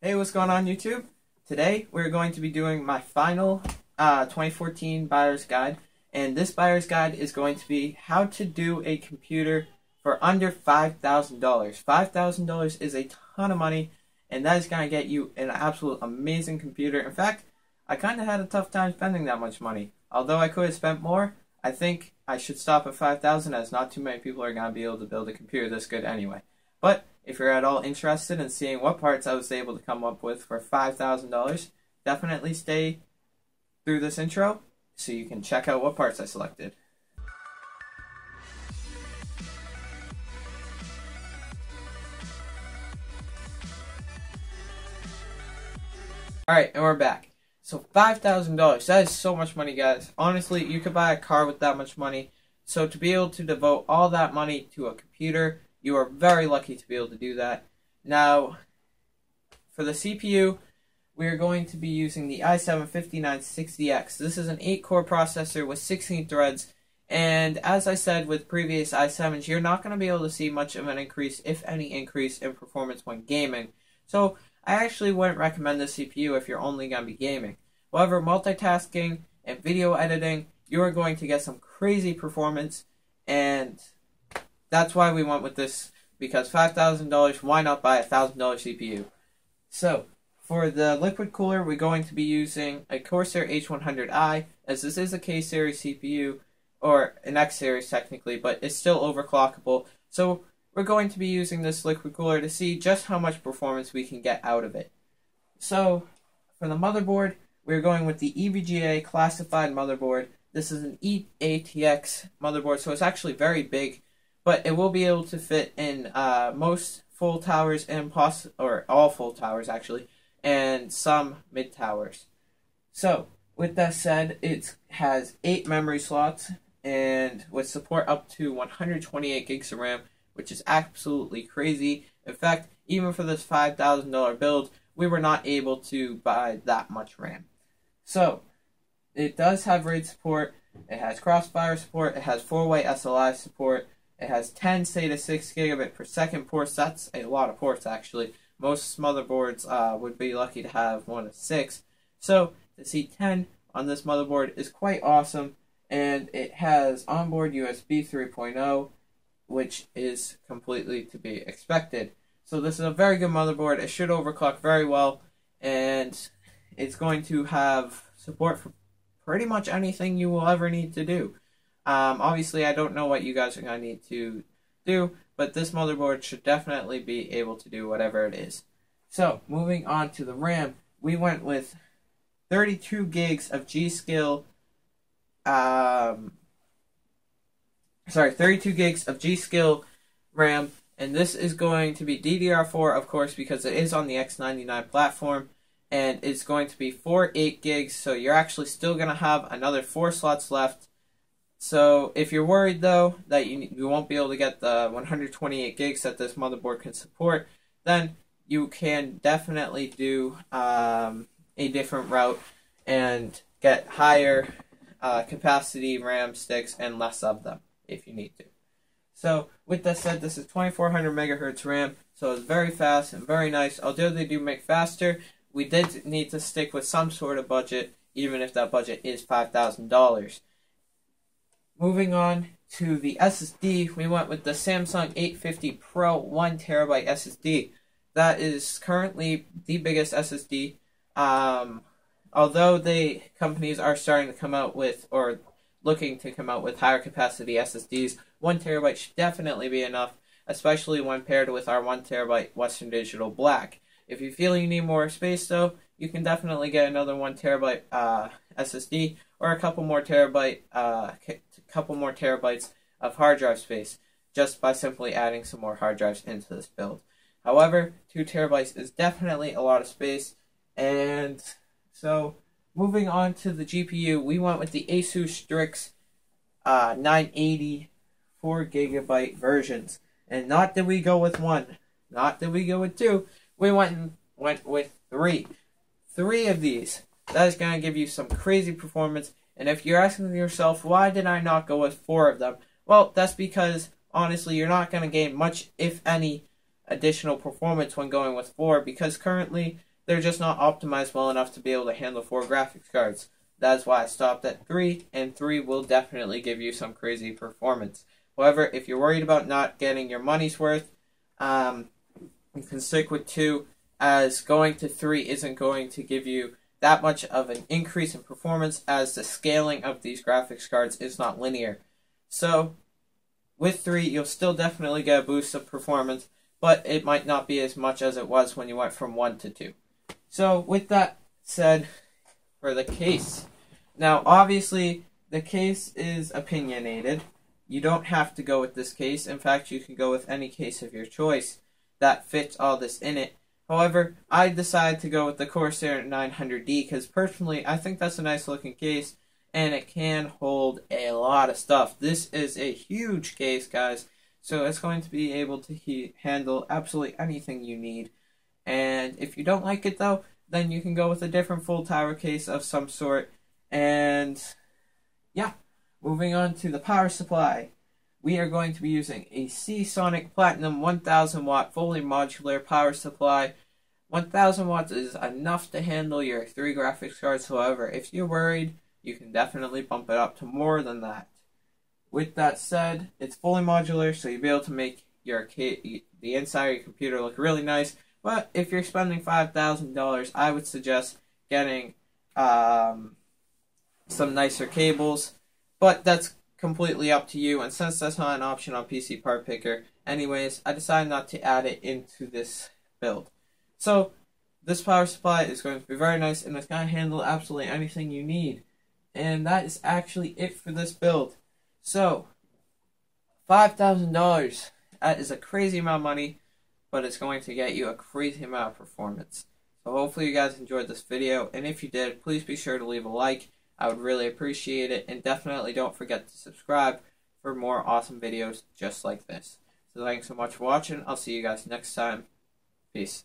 Hey, what's going on YouTube? Today we're going to be doing my final 2014 buyer's guide, and this buyer's guide is going to be how to do a computer for under $5,000. $5,000 is a ton of money, and that is going to get you an absolute amazing computer. In fact, I kind of had a tough time spending that much money. Although I could have spent more, I think I should stop at $5,000 as not too many people are going to be able to build a computer this good anyway. But if you're at all interested in seeing what parts I was able to come up with for $5,000, definitely stay through this intro so you can check out what parts I selected. Alright, and we're back. So $5,000, that is so much money, guys. Honestly, you could buy a car with that much money. So to be able to devote all that money to a computer, you are very lucky to be able to do that. Now, for the CPU, we are going to be using the i7-5960X. This is an 8-core processor with 16 threads, and as I said with previous i7s, you're not going to be able to see much of an increase, if any increase, in performance when gaming. So I actually wouldn't recommend this CPU if you're only going to be gaming. However, multitasking and video editing, you are going to get some crazy performance, and that's why we went with this, because $5,000, why not buy a $1,000 CPU? So, for the liquid cooler, we're going to be using a Corsair H100i, as this is a K-series CPU, or an X-series technically, but it's still overclockable. So, we're going to be using this liquid cooler to see just how much performance we can get out of it. So, for the motherboard, we're going with the EVGA classified motherboard. This is an EATX motherboard, so it's actually very big, but it will be able to fit in most full towers and all full towers actually, and some mid towers. So with that said, it has 8 memory slots and with support up to 128 gigs of RAM, which is absolutely crazy. In fact, even for this $5,000 build, we were not able to buy that much RAM. So it does have RAID support, it has Crossfire support, it has 4-way SLI support. It has 10 SATA 6 gigabit per second ports. That's a lot of ports, actually. Most motherboards would be lucky to have 1 of 6. So, to see 10 on this motherboard is quite awesome. And it has onboard USB 3.0, which is completely to be expected. So, this is a very good motherboard. It should overclock very well. And it's going to have support for pretty much anything you will ever need to do. Obviously, I don't know what you guys are going to need to do, but this motherboard should definitely be able to do whatever it is. So, moving on to the RAM, we went with 32 gigs of G.Skill, 32 gigs of G.Skill RAM, and this is going to be DDR4, of course, because it is on the X99 platform, and it's going to be 8 gigs, so you're actually still going to have another 4 slots left. So, if you're worried, though, that you won't be able to get the 128 gigs that this motherboard can support, then you can definitely do a different route and get higher capacity RAM sticks and less of them if you need to. So, with that said, this is 2400 megahertz RAM, so it's very fast and very nice. Although they do make faster, we did need to stick with some sort of budget, even if that budget is $5,000. Moving on to the SSD, we went with the Samsung 850 Pro 1TB SSD. That is currently the biggest SSD. Although companies are starting to come out with, or looking to come out with, higher capacity SSDs, 1TB should definitely be enough, especially when paired with our 1TB Western Digital Black. If you feel you need more space, though, you can definitely get another 1TB SSD or a couple more terabytes of hard drive space, just by simply adding some more hard drives into this build. However, 2 terabytes is definitely a lot of space. And so, moving on to the GPU, we went with the Asus Strix 980 4GB versions. And not did we go with 1, not did we go with 2, we went with 3. 3 of these. That is going to give you some crazy performance. And if you're asking yourself, why did I not go with 4 of them? Well, that's because, honestly, you're not going to gain much, if any, additional performance when going with 4, because currently they're just not optimized well enough to be able to handle 4 graphics cards. That's why I stopped at 3, and 3 will definitely give you some crazy performance. However, if you're worried about not getting your money's worth, you can stick with 2, as going to 3 isn't going to give you that much of an increase in performance, as the scaling of these graphics cards is not linear. So, with 3, you'll still definitely get a boost of performance, but it might not be as much as it was when you went from 1 to 2. So, with that said, for the case. Now, obviously, the case is opinionated. You don't have to go with this case. In fact, you can go with any case of your choice that fits all this in it. However, I decided to go with the Corsair 900D because personally, I think that's a nice looking case and it can hold a lot of stuff. This is a huge case, guys, so it's going to be able to handle absolutely anything you need. And if you don't like it though, then you can go with a different full tower case of some sort. And yeah, moving on to the power supply. We are going to be using a Seasonic Platinum 1000 watt fully modular power supply. 1000 watts is enough to handle your 3 graphics cards. However, if you're worried, you can definitely bump it up to more than that. With that said, it's fully modular, so you'll be able to make your the inside of your computer look really nice. But if you're spending $5,000, I would suggest getting some nicer cables. But that's completely up to you, and since that's not an option on PC Part Picker anyways, I decided not to add it into this build. So this power supply is going to be very nice, and it's going to handle absolutely anything you need. And that is actually it for this build. So $5,000, that is a crazy amount of money, but it's going to get you a crazy amount of performance. So hopefully you guys enjoyed this video, and if you did, please be sure to leave a like. I would really appreciate it, and definitely don't forget to subscribe for more awesome videos just like this. So thanks so much for watching. I'll see you guys next time. Peace.